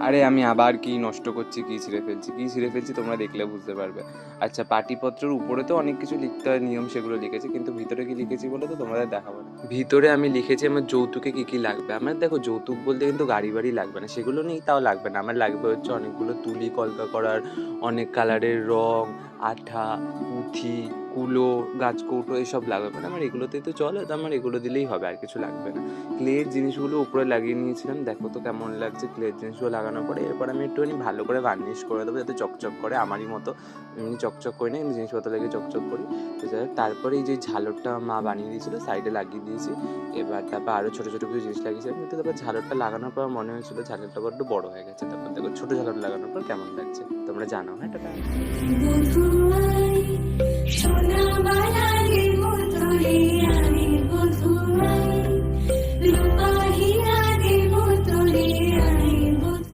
আরে আমি আবার কি নষ্ট করছি, কি ছিঁড়ে ফেলছি তোমরা দেখলে বুঝতে পারবে। আচ্ছা, পাটিপত্রের উপরে তো অনেক কিছু লিখতে হয়, নিয়ম সেগুলো লিখেছি, কিন্তু ভিতরে কি লিখেছি বলে তো তোমাদের দেখাবো না। ভিতরে আমি লিখেছি আমার যৌতুকে কি কি লাগবে। আমার দেখো, যৌতুক বলতে কিন্তু গাড়ি বাড়ি লাগবে না, সেগুলো নেই তাও লাগবে না। আমার লাগবে হচ্ছে অনেকগুলো তুলি কলকা করার, অনেক কালারের রং, আঠা, পুঁথি, কুলো, গাছকৌটো এসব লাগবে। মানে আমার এগুলোতেই তো চলে, তো আমার এগুলো দিলেই হবে, আর কিছু লাগবে না। ক্লের জিনিসগুলো উপরে লাগিয়ে নিয়েছিলাম, দেখো তো কেমন লাগছে ক্লের জিনিসগুলো লাগানোর পরে। এরপর আমি একটুখানি ভালো করে বার্নিশ করে দেবো যাতে চকচক করে, আমারই মতো এমনি চকচক করি না, কিন্তু জিনিসপত্র লাগিয়ে চকচক করি। তো যাই হোক, তারপরে এই যে ঝালরটা মা বানিয়ে দিয়েছিলো সাইডে লাগিয়ে দিয়েছি। এবার তারপর আরও ছোটো ছোটো কিছু জিনিস লাগিয়েছিলাম, কিন্তু তারপর ঝালরটা লাগানোর পর মনে হয়েছিল ঝালরটা বড্ড বড় হয়ে গেছে। তারপর দেখো ছোটো ঝালর লাগানোর পর কেমন লাগছে তোমরা জানাও। হ্যাঁ, এটা সোনা বানালে মধুরে আমি বধু